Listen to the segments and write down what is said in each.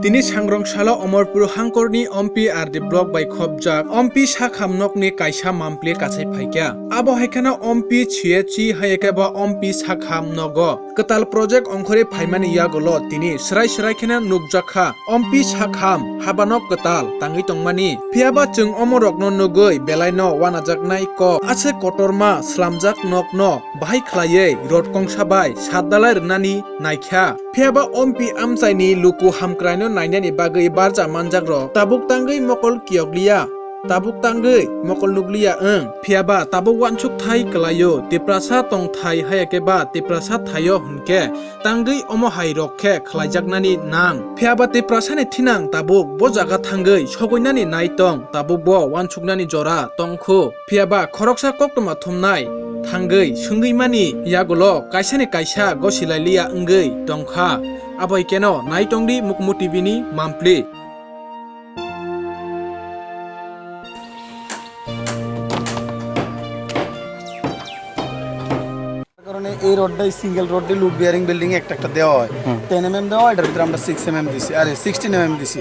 তিনি सांग्रंशाला Amarpur हांकरनि अम्पि आरदि block bye खबजाक अम्पि साखामनकनि कायसा मामप्ले काछै फाइक्या आबो हायखाना अम्पि छिएचि हायकेबा अम्पि साखाम नग कताल प्रोजेक्ट अंखरे फाइमानि यागलो तिनि सराय सरायखेना नुकजाखा अम्पि साखाम हाबानक कताल तांगै तंमानि फियाबा जों अमरकनो नुगै बेलायनो वानाजाकनाय क आसे कटरमा स्लामजाक नकनो बाहाय खलायै रड कंसाबाय सातदालाय रनानि नायख्या फियाबा अम्पि आमचाइनि लुकु हामक्रायनो नायनायनि बागै बारजा मानजाग्र Tabuk तांगै मकल कियगलिया Tabuk तांगै मकल नुगलिया फियाबा Tabuk Wansuk Thai कलायो Tiprasa तंग थाइ हायकेबा तिप्रासा थायो हुनके तांगै अमो हाय रखे खलायजाकनानि नां फियाबा तिप्रासानि थिनां ताबुक बो जागा थांगै सगयनानि नायतं ताबुक बो वानसुकनानि जरा तंखु फियाबा खरकसा कक्तमा थुमनाय थांगै सुंगैमानि यागुलो कायसानि कायसा गसिलायलिया अंगै दंखा आबै केन नायतंदि मुकमु टिभिनि मामप्ले কারণে এই রডটাই সিঙ্গেল রডে লুট বিয়ারিং বিল্ডিং এ একটা দেওয়া হয় 10 mm দেওয়া হয়, এটার ভিতরে আমরা 6 mm দিছি, আরে 16 mm দিছি।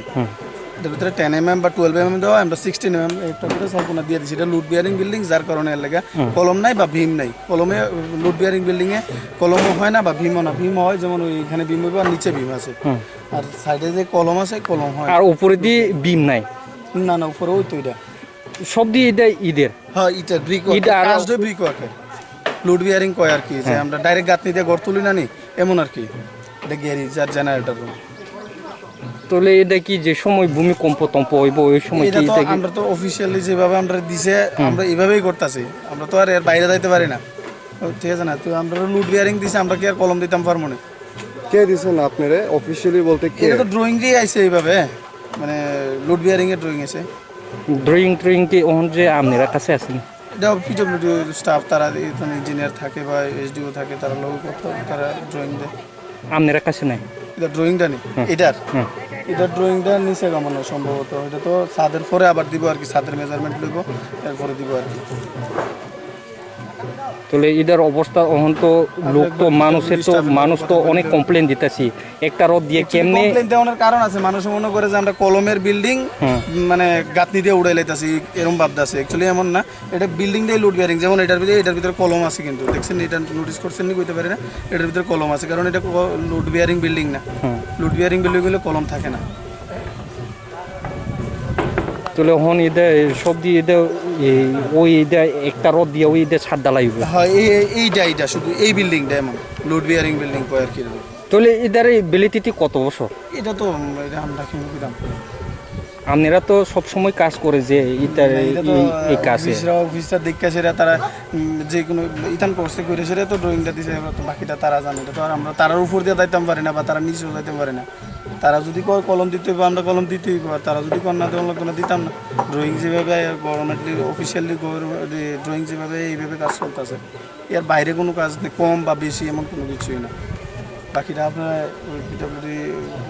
এটার ভিতরে 10 mm বা 12 mm দেওয়া হয়, আমরা 16 mm একটা ভিতরে সম্পূর্ণ দিয়ে দিছি। এটা লুট বিয়ারিং বিল্ডিং, যার কারণে এর লাগা কলম নাই বা ভীম নাই। কলমে লুট বিয়ারিং বিল্ডিং এ কলমও হয় না বা ভীমও না। ভীম হয় যেমন ওইখানে ভীম হবে আর নিচে ভীম আছে, আর সাইডে যে কলম আছে কলম হয়। আর উপরে দিয়ে বিম নাই? না না, উপরে ওই তো এটা সব দিয়ে ঈদের। হ্যাঁ, এটা ব্রিক ওয়ার্ক, কাজ দিয়ে ব্রিক ওয়ার্ক লুট বিয়ারিং কয় আর কি, যে আমরা ডাইরেক্ট গাঁথনি দিয়ে ঘর তুলি না নি এমন আর কি। এটা গ্যারেজ আর জেনারেটর রুম। তাহলে এটা কি যে সময় ভূমিকম্প টম্প হইব ওই সময় কি আমরা তো অফিসিয়ালি যেভাবে আমরা দিছে আমরা এইভাবেই করতেছি, আমরা তো আর এর বাইরে যাইতে পারি না, ঠিক আছে না? তো আমরা লুট বিয়ারিং দিছে, আমরা কি আর কলম দিতাম পারবো না? কে দিছেন আপনারা অফিশিয়ালি বলতে? কে? এটা তো ড্রয়িং দিয়ে আইছে এইভাবে, মানে লুট বিয়ারিং এর ড্রয়িং আছে। ড্রয়িং কি ওন যে আপনারা কাছে আছেন? এটা পিডব্লিউডি স্টাফ, তারা এখানে ইঞ্জিনিয়ার থাকে বা এসডিও থাকে, তারা লোক তারা ড্রয়িং দেয়। আপনারা কাছে নাই? এটা ড্রয়িংটা নেই, এটা ড্রয়িংটা নিচে কামানো সম্ভবত। এটা তো ছাদের পরে আবার দিব আর কি, ছাদের মেজারমেন্ট লইব এরপরে দিব আর কি। তাহলে এটার অবস্থা এখন তো লোক তো মানুষ তো অনেক কমপ্লেন দিতেছি একটা রোদ দিয়ে কেমনে কমপ্লেন দেওয়ার কারণ আছে। মানুষ মনে করে যে আমরা কলমের বিল্ডিং মানে গাঁথনি দিয়ে উড়াই লাইতাছি এরকম ভাবতেছে, অ্যাকচুয়ালি এমন না। এটা বিল্ডিং দিয়ে লুট বিয়ারিং, যেমন এটার ভিতরে কলম আছে, কিন্তু দেখছেন এটা নোটিস করছেন নি কইতে পারি না, এটার ভিতরে কলম আছে কারণ এটা লুট বিয়ারিং বিল্ডিং না। লুট বিয়ারিং বিল্ডিং গুলো কলম থাকে না। তাহলে এখন এটা সব দিয়ে এটা ওই এটা একটা রোদ দিয়ে ওই এটা ছাদ ঢালাই হবে। হ্যাঁ, এইটা শুধু এই বিল্ডিংটা এমন লুট বিয়ারিং বিল্ডিং কয় আর কি। তাহলে এটার ভ্যালিডিটি কত বছর? এটা তো আমরা কি বুঝলাম, আপনারা তো সবসময় কাজ করে যে এই কাজে অফিসটা দেখে সেটা তারা যে কোনো ইতান করছে করে সেটা তো ড্রয়িংটা দিছে, বাকিটা তারা জানে। এটা তো আর আমরা তারার উপর দিয়ে যাইতাম পারি না বা তারা নিচেও যাইতে পারে না। তারা যদি কলম দিতে হবে আমরা কলম দিতেই পারি, তারা যদি না দেওয়া লাগতো না দিতাম না। ড্রয়িং যেভাবে গভর্নমেন্টলি অফিসিয়ালি ড্রয়িং যেভাবে এইভাবে কাজ চলতেছে, এর বাইরে কোনো কাজ নেই, কম বা বেশি এমন কোনো কিছুই না। বাকিটা আপনার ওই পিডব্লিউডি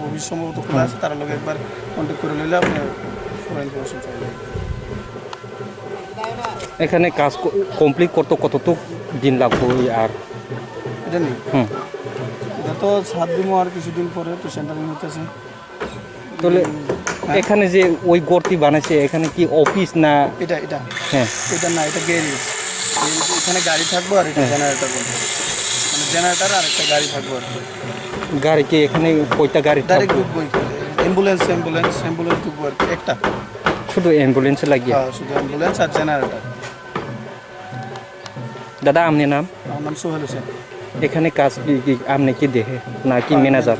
অফিস সম্ভবত খোলা আছে, তারা লোক একবার কন্ট্যাক্ট করে নিলে আপনি পুরো ইনফরমেশন পাইবেন। এখানে কাজ কমপ্লিট করতে কতটুক দিন লাগবে? আর এটা নেই, এটা তো 7 দিন আর কিছুদিন পরে তো সেন্টারিং হতেছে। তাহলে এখানে যে ওই গর্তি বানাইছে এখানে কি অফিস না? এটা হ্যাঁ, এটা না, এটা গ্যারেজ। এখানে গাড়ি থাকবো আর এটা জেনারেটর, মানে জেনারেটর আর একটা গাড়ি থাকবো আর কি। গাড়ি কি এখানে কয়টা গাড়ি ডাইরেক্ট ঢুকবো, অ্যাম্বুলেন্স ঢুকবো আর কি একটা। শুধু অ্যাম্বুলেন্স লাগিয়ে? হ্যাঁ, শুধু অ্যাম্বুলেন্স আর জেনারেটর। দাদা আপনার নাম? আমার নাম সোহেল হোসেন। এখানে কাজ কি আপনি কি দেখে না কি ম্যানেজার?